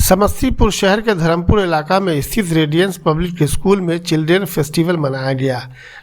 समस्तीपुर शहर के धर्मपुर इलाका में स्थित रेडियंस पब्लिक स्कूल में चिल्ड्रेन फेस्टिवल मनाया गया,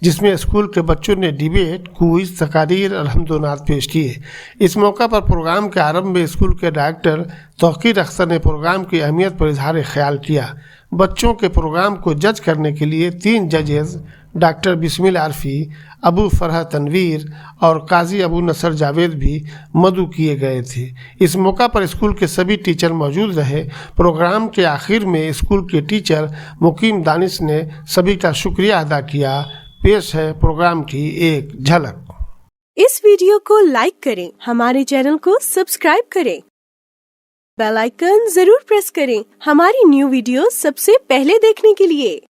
जिसमें स्कूल के बच्चों ने डिबेट, क्विज, तकारीर और हमदो-नात पेश किए। इस मौका पर प्रोग्राम के आरंभ में स्कूल के डायरेक्टर तौकीर अख्तर ने प्रोग्राम की अहमियत पर इजहार ख्याल किया। बच्चों के प्रोग्राम को जज करने के लिए 3 जजेस डॉक्टर बिस्मिल आरफी, अबू फरह तनवीर और काजी अबू नसर जावेद भी मदऊ किए गए थे। इस मौका पर स्कूल के सभी टीचर मौजूद रहे। प्रोग्राम के आखिर में स्कूल के टीचर मुकीम दानिश ने सभी का शुक्रिया अदा किया। पेश है प्रोग्राम की एक झलक। इस वीडियो को लाइक करें, हमारे चैनल को सब्सक्राइब करें, बेल आइकन जरूर प्रेस करें हमारी न्यू वीडियो सबसे पहले देखने के लिए।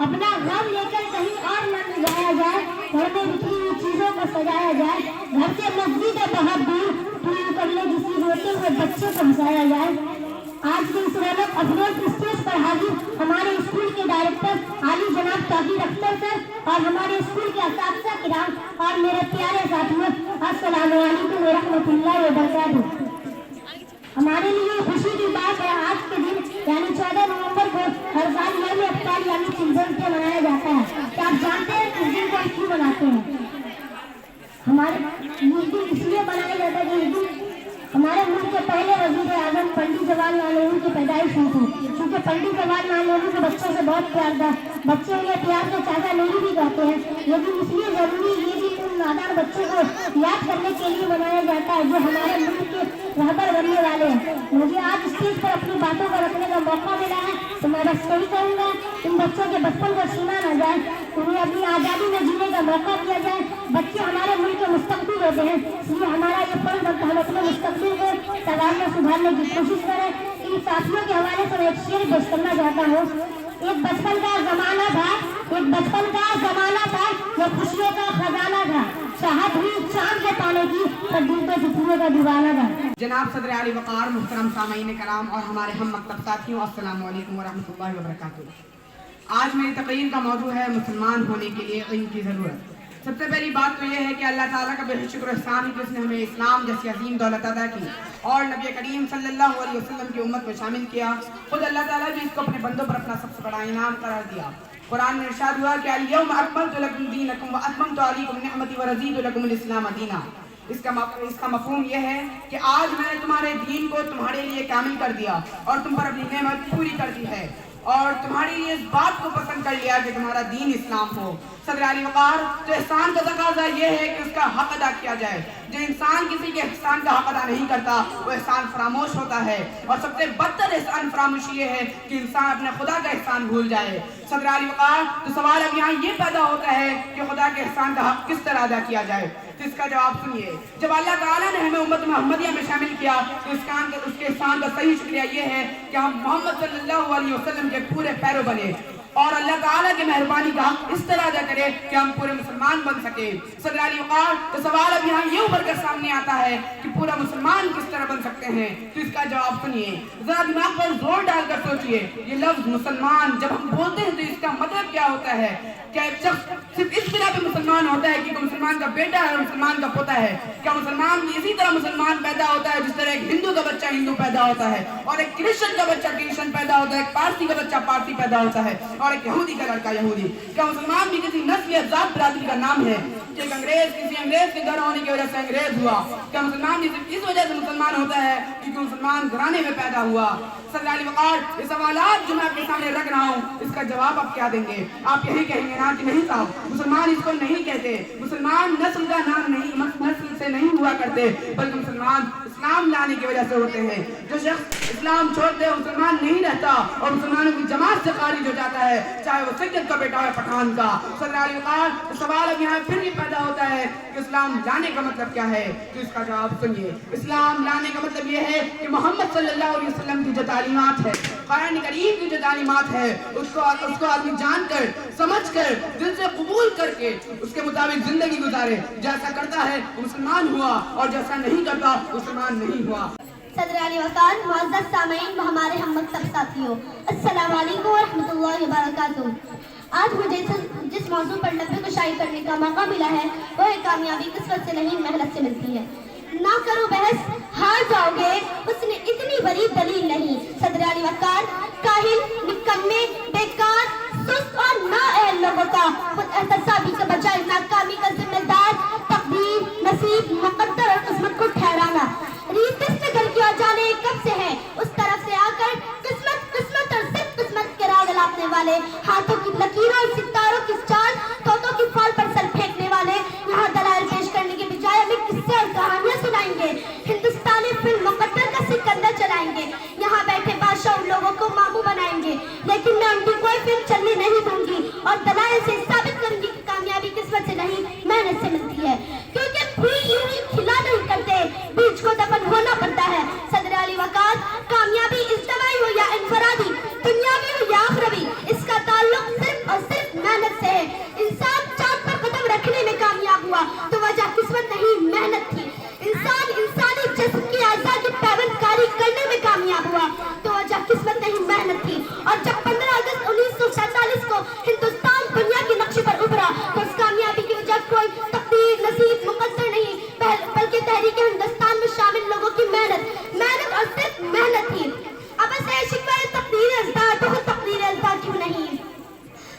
अपना गम लेकर कहीं और न जाया जाए, घर में बिखरी हुई चीजों को सजाया जाए, घर से मस्जिद है बहुत दूर, पूरी करने किसी रोते हुए बच्चे को हंसाया जाए। आज के इस रौनक अफरोज स्टेज पर हाजिर हमारे स्कूल के डायरेक्टर आली जनाब तौकीर अख्तर सर और हमारे स्कूल के असातिज़ा किराम और मेरे प्यारे साथियों, अस्सलामु अलैकुम व रहमतुल्लाहि व बरकातुहू। हमारे लिए खुशी की बात है, आज के दिन यानी 14 नवंबर को हर साल यौम अफ्तार यानी चिल्ड्रन डे मनाया जाता है। क्या आप जानते हैं इस दिन को हम क्यों मनाते हैं? हमारे इस दिन इसलिए मनाया जाता है कि इस दिन हमारे मुल्क के पहले वज़ीर आज़म पंडित जवाहरलाल नेहरू की पैदाइश हुई थी। क्योंकि पंडित जवाहरलाल नेहरू के बच्चों से बहुत प्यार था, बच्चे उन्हें प्यार से चाचा नेहरू भी कहते हैं। लेकिन इसलिए जरूरी ये भी उन नादान बच्चों को याद करने के लिए मनाया जाता है जो हमारे मुल्क के रहबर बनने वाले हैं। मुझे आज स्टेज पर अपनी बातों को रखने का मौका मिला है, तो मैं बस यही कहूँगा, इन बच्चों के बचपन को छीना न जाए, उन्हें अपनी आज़ादी में जीने का मौका दिया जाए। बच्चे हमारे मुल्क के मुस्तकबिल होते हैं, इसलिए हमारा ये फर्ज बनता है हम अपने मुस्तकबिल को संवारने सुधारने की कोशिश करें। इन साथियों के हवाले से मैं एक शेर पेश करना चाहता हूँ। एक बचपन का ज़माना था, एक बचपन का ज़माना था, जो खुशियों का खजाना था, चाहत हुई चांद को पाने की, पर दिल को छूने का दीवाना था। जनाब सदर आली वक़ार, मुहतरम सामीन कराम और हमारे हम मकतब साथियों, अस्सलामु अलैकुम व रहमतुल्लाहि व बरकातुहू। आज मेरी तक़रीर का मौजू है मुसलमान होने के लिए इल्म की ज़रूरत। सबसे पहली बात तो यह है कि अल्लाह ताला का बेहद शुक्र एहसान है कि उसने हमें इस्लाम जैसी अजीम दौलत अदा की और नबी करीम सल्लल्लाहु अलैहि वसल्लम की उम्मत में शामिल किया। खुद अल्लाह ताला भी इसको अपने बंदों पर अपना सबसे बड़ा इनाम करार दिया। कुरान में इरशाद हुआ कि अल-यौम अकमलतु लकुम दीनकुम व अतममतु अलैकुम निअमती व रज़ीतु लकुमुल इस्लाम दीना। इसका मफ़हूम यह है कि आज मैंने तुम्हारे दीन को तुम्हारे लिए कामिल कर दिया और तुम पर अपनी नेमत पूरी कर दी है और तुम्हारे लिए इस बात को पसंद कर लिया कि तुम्हारा दीन इस्लाम हो। सदर आली वक़ार, तो एहसान का तकाज़ा ये है कि उसका हक अदा किया जाए। जो इंसान किसी के एहसान का हक अदा नहीं करता वो एहसान फरामोश होता है, और सबसे बदतर एहसान फरामोशी ये है कि इंसान अपने खुदा का एहसान भूल जाए। सदर आली वक़ार, तो सवाल अब यहाँ ये पैदा होता है कि खुदा के एहसान का हक किस तरह अदा किया जाए। तो इसका जवाब सुनिए। जब अल्लाह ताला ने हमें उम्मत मोहम्मदिया में शामिल किया तो उसके एहसान का सही शुक्रिया ये है कि हम मोहम्मद सल्लल्लाहु अलैहि वसल्लम के पूरे पैरों बने और अल्लाह ताला की मेहरबानी का इस तरह अदा करे कि हम पूरे मुसलमान बन सके। सदर आली वक़ार, तो सवाल अब यहाँ ये उभर कर सामने आता है कि पूरा मुसलमान किस तरह बन सकते हैं। तो इसका जवाब सुनिए, जरा दिमाग पर जोर डालकर सोचिए। ये लफ्ज मुसलमान जब हम बोलते हैं तो इसका मतलब क्या होता है? क्या एक शख्स सिर्फ इस तरह पे मुसलमान होता है कि मुसलमान का बेटा है और मुसलमान का पोता है? क्या मुसलमान इसी तरह मुसलमान पैदा होता है जिस तरह एक हिंदू का बच्चा हिंदू पैदा होता है और एक क्रिश्चियन का बच्चा क्रिश्चियन पैदा होता है, एक पारसी का बच्चा पारसी पैदा होता है और एक यहूदी का लड़का यहूदी। क्या मुसलमान भी किसी नस्ल या जात बिरादरी का नाम है? कि किसी अंग्रेज के घर होने की वजह से अंग्रेज हुआ? क्या मुसलमान भी सिर्फ इस वजह से मुसलमान होता है क्योंकि मुसलमान घराने में पैदा हुआ? सल्लल्लाहु अलैहि वसल्लम, ये सवालात जो मैं आपके सामने रख रहा हूँ, इसका जवाब आप क्या देंगे? आप यही कहेंगे ना कि नहीं साहब, मुसलमान इसको नहीं कहते, मुसलमान नस्ल का नाम नहीं, नस्ल से नहीं हुआ करते, बल्कि मुसलमान इस्लाम लाने की वजह से होते हैं। जो शख्स इस्लाम छोड़ते हैं मुसलमान नहीं रहता और मुसलमानों की जमात से खारिज हो जाता है, चाहे वो सैयद का बेटा है पठान का। सल्लल्लाहु अलैहि वसल्लम, सवाल अब यहाँ फिर ये पैदा होता है कि इस्लाम लाने का मतलब क्या है? तो इसका जवाब सुनिए। इस्लाम लाने का मतलब ये है कि मोहम्मद सल्लल्लाहु अलैहि वसल्लम की जो तालीमात है, कुरान करीम की जो तालीमात है, उसको आदमी जानकर, समझकर, दिल से कबूल करके उसके मुताबिक जिंदगी गुजारे। जैसा करता है मुसलमान हुआ और जैसा नहीं करता मुसलमान नहीं हुआ। सदर अली वकार, मुअज़्ज़ज़ सामईन व हमारे हम मकतब साथियों, अस्सलामु अलैकुम व रहमतुल्लाहि व बरकातुहू। आज मुझे जिस मौजू पर लफ्ज़ कुशाई करने का मौका मिला है वो है कामयाबी किस्मत से नहीं मेहनत से मिलती है। ना करो बहस, हार जाओगे, उसने इतनी बड़ी दलील नहीं। सदर अली वकार, काहिल, निकम्मे, बेकार, सुस्त और नाअहल लोगों का खुद एहतसाबी के बजाय नाकामी का जिम्मेदार तकदीर, नसीब, मुक़द्दर और किस्मत को ठहराना। रीत किसने घर की और जाने कब से है, उस तरफ से आकर किस्मत किस्मत और सिर्फ किस्मत के राग लापने वाले, हाथों की लकीरों और सितारों की चाल, तोतों की फाल पर सर फेंकने वाले यहाँ दलाइल पेश करने के बजाय हमें किस्से और कहानियां सुनाएंगे। हिंदुस्तानी फिल्म मुक़द्दर का सिकंदर चलाएंगे। यहाँ बैठे बादशाह उन लोगों को मामू बनाएंगे, लेकिन मैं उनकी कोई फिल्म चलने नहीं दूंगी और दलाइल से साबित करूंगी कि कामयाबी किस्मत से नहीं मेहनत से मिलती है। क्योंकि फूल यूं ही खिला नहीं करते, बीज को दफन होना पड़ता है। सदर अली वकार, कामयाबी इज्तिमाई हो या इनफरादी, दुनियावी हो या आखिरवी, इसका ताल्लुक सिर्फ और सिर्फ मेहनत से है। इंसान चांद पर कदम रखने में कामयाब हुआ तो वजह किस्मत नहीं मेहनत थी। इंसान इंसानी जिस्म की आज़ा की पैबंदकारी करने में कामयाब हुआ तो वजह किस्मत नहीं मेहनत थी। और जब 15 अगस्त 1947 को हिंदुस्तान दुनिया के नक्शे पर उभरा तो उस कामयाबी की वजह कोई तकदीर, नसीब, मुक़द्दर नहीं, बल्कि तहरीक हिंदुस्तान में शामिल लोगों की मेहनत और सिर्फ मेहनत थी। अब ऐसे शिकवा तकदीर अज़दार तो खुद तकदीर अज़दार क्यों नहीं?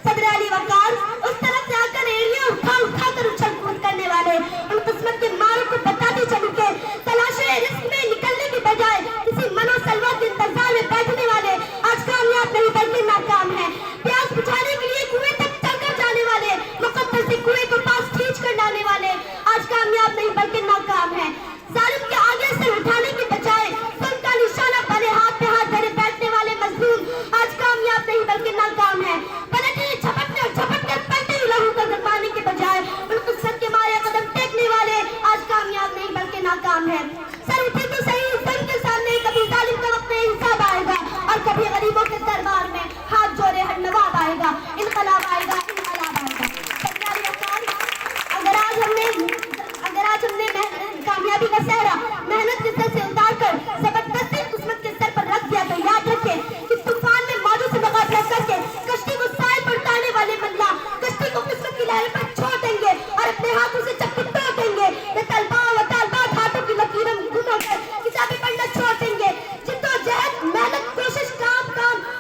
सदर अली वकार, उस तरफ से आकर एड़ियां उठा कर उछल कूद करने वाले उन किस्मत के मारों को बताते चलूं के तलाशे रिस्क में निकलने के बजाय किसी मनोसलवा के इंतजार में बैठने वाले आज कामयाब नहीं बल्कि नाकाम है। प्यास बुझाने के लिए कुएं तक चलकर जाने वाले, मुक़द्दर से कुएं को पास खींच कर डालने वाले आज कामयाब नहीं बल्कि नाकाम है। जालिम के आगे से उठाने के बजाय सुन का निशाना पड़े हाथ पे हाथ धरे बैठने वाले मजलूम आज कामयाब नहीं बल्कि नाकाम है। झपटने पलटे लहू का पाने के बजाय उन किस्मत के मारे कदम टेकने वाले आज कामयाब नहीं बल्कि नाकाम है। सर उठे तो सही, सर के सामने कभी जालिम का वक्त इंसाफ आएगा और कभी गरीबों के दरबार में हाथ जोड़े हर नवाब आएगा, इनकलाब आएगा, इनकलाब आएगा। अगर आज हमने कामयाबी का सहरा मेहनत के सर से उतार कर जबरदस्ती किस्मत के सर पर रख दिया तो याद रखें कि तूफान में मौजों से मुकाबला करके कश्ती को साहिल पर उतारने वाले मल्ला कश्ती को किस्मत की लहर पर छोड़ देंगे और अपने हाथों से चक्की तोड़ देंगे। ये तलबात हाथों की लकीरों में गुम होकर किताबें पढ़ना छोड़ देंगे। जिद्दोजहद, मेहनत, कोशिश, काम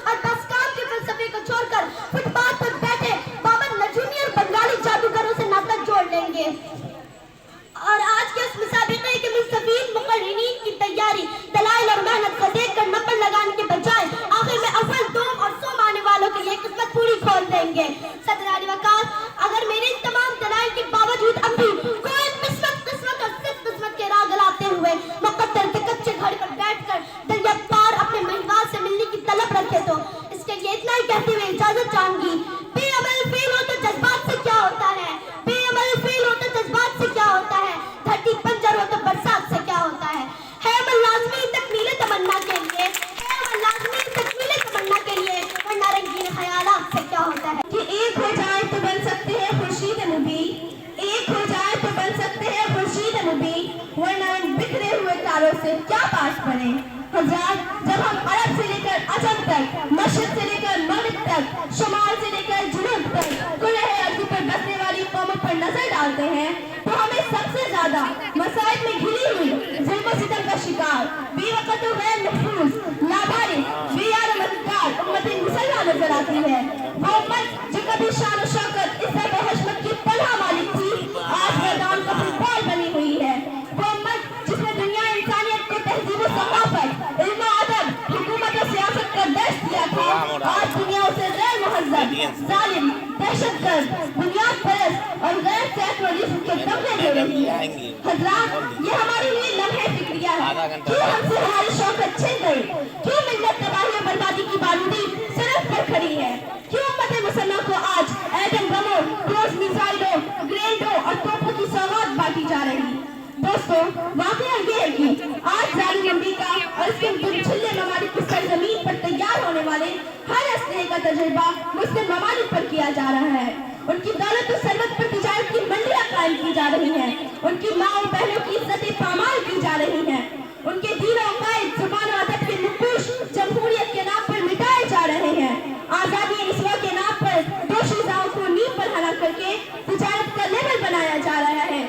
और बस काम के फलसफे को छोड़कर फुटपाथ पर बैठे बाबर नजूमी और बंगाली जादूगरों से नाता जोड़ लेंगे। और आज के इस मुसाबिके के मुस्तफीद मुकर्रिरीन की तैयारी दलाइल और मेहनत को देखकर नंबर लगाने के बजाय आखिर में अव्वल, दोम और सोम आने वालों के लिए किस्मत पूरी खोल देंगे। सदर अली वकार, अगर मेरे इन तमाम दलाइल के बावजूद अब भी कोई किस्मत और सिर्फ किस्मत के राग लाते हुए मुक़द्दर के कच्चे घर पर बैठकर दरियाफ्तार अपने महिवाल से मिलने की तलब रखे तो इसके लिए इतना ही कहते हुए इजाजत चाहूंगी। बेअमल फेल हो तो जज्बात से क्या होता है, बेअमल फेल हो तो जज्बात से क्या होता है, धरती बंजर हो तो बरसात से क्या होता है अमल लाज़मी तकमील तमन्ना के लिए, है अमल लाज़मी तकमील तमन्ना के लिए, वरना रंगीन ख्यालात से क्या होता है। कि एक हो जाए तो बन सकते हैं खुर्शीद नबी, एक हो जाए तो बन सकते हैं खुर्शीद नबी, वरना इन बिखरे हुए तारों से क्या पास बने। हज़रात, जब हम अरब से लेकर अजम तक, मशरिक़ से लेकर मग़रिब तक, शुमाल से लेकर जुनूब तक कुल अर्ज़ पर बसने वाली कौमों पर नजर डालते हैं तो हमें सबसे ज्यादा मसाइब में घिरी हुई ज़ुल्म सितम का शिकार, बेवक़्त व गैर महफूज, लाभारी, बेयार मददगार उम्मत मुसलमान नजर आती है। वो उम्मत जो कभी शान और शौकत, इज्जत और हशमत की पनाह मालिक थी, आज मैदान का फुटबॉल बनी हुई है। वो उम्मत जिसने दुनिया इंसानियत को तहजीब और सकाफत, इल्म और अदब, हुकूमत और सियासत का दर्स दिया था, आज दुनिया उसे गैर महज़ब, जालिम, दहशतगर्द, बुनियाद परस्त और गैर सेकुलरिज्म के तमगे दे रही है। हज़रात, ये हमारे लिए लम्हे फिक्रिया है। क्यों हमसे हमारी शौकत छिन गई? क्यों मिल्लत तबाही और बर्बादी की बारूदी सड़क पर खड़ी है? क्यों उम्मत मुसलमान को आज एटम बमों, क्रूज मिसाइलों, ग्रेनेडों और तोपों की सौगात बांटी जा रही? दोस्तों, वाकया ये है कि आज जालिम अमेरिका और इसके दुर्छिल्ले ममालिक की सरजमीन पर तैयार होने वाले हर असलहे का तजुर्बा मुस्लिम ममालिक पर किया जा रहा है। उनकी दौलत और सरवत पर तिजारत की मंडियां कायम की जा रही हैं, उनकी माँ और बहनों की इज्जतें पामाल की जा रही हैं, उनके दीन और कायद, जुबान और अदब के नुकूश जमहूरियत के नाम पर मिटाए जा रहे हैं। आजादी इसवा के नाम पर दोषीजाओं को नींव पर हला करके तिजारत का लेवल बनाया जा रहा है।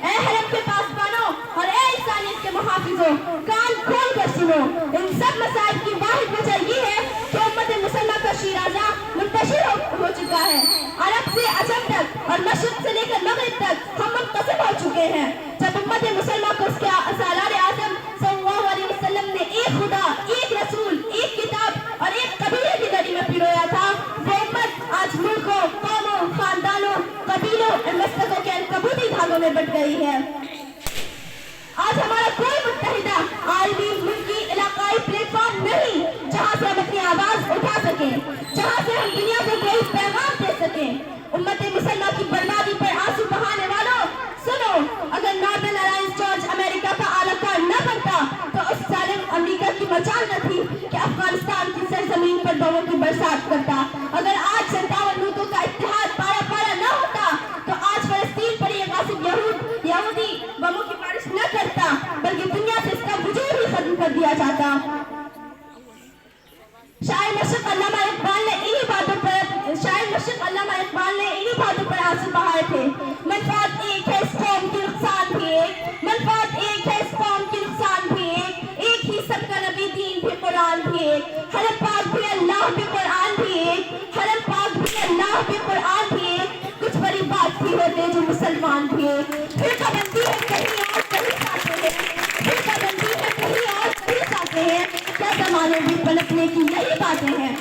ऐ हरम के पासबानों और ऐ इंसानियत के मुहाफिजों, कान खोल कर सुनो। इन सब मसाइल की वाहिद वजह ये है कि उम्मत मुसलमान का शीराज़ा मुंतशिर हो चुका है। अरब से अजम तक और मशरिक से लेकर मगरिब तक हम मुनक़सिम हो चुके हैं। जब उम्मत मुसलमान को उसके सालार आज़म सल्लल्लाहु अलैहि वसल्लम ने एक खुदा, एक रसूल, एक किताब और एक कबीले की लड़ी में पिरोया था, वो उम्मत आज मुल्कों, कौमों, खानदानों, कबीलों और मस्तकों के अनकबूती धागों में बट गई है। आज हमारा कोई मुत्तहिदा आलमी, मुल्की, इलाकाई प्लेटफॉर्म नहीं जहां से हम अपनी आवाज उठा सकें, जहां से हम दुनिया को कोई पैगाम दे सकें। उम्मत मुसलमान की बर्बादी पर आंसू बहाने वालों, सुनो, अगर नॉर्दर्न अलायंस जॉर्ज अमेरिका का आला कार न बनता तो उस जालिम अमेरिका की मजाल न थी कि अफगानिस्तान की सरजमीन पर बमों की बरसात करता। अगर आज 57 मुल्कों का इत्तेहाद पारा पारा न होता तो आज फलस्तीन पर ये गासिब यहूदी बमों की बारिश न करता, बल्कि दुनिया से इसका वजूद ही खत्म कर दिया जाता। शायर मशरक़ अल्लामा इक़बाल ने इन्हीं बातों पर आंसू बहाए थे। मनफात एक है, इस कौम की नुकसान भी एक, मनफात एक है, इस कौम की नुकसान भी एक ही सबका नबी, दीन भी, कुरान भी एक, हरम पाक भी, अल्लाह भी, कुरान भी एक, हरम पाक भी, अल्लाह भी, कुरान भी एक, कुछ बड़ी बात भी होते जो मुसलमान भी एक। फिर कबंदी है कहीं और कहीं साथे हैं, फिर कबंदी है कहीं और कहीं साथे हैं, क्या ज़माने में पलटने की यही बातें हैं।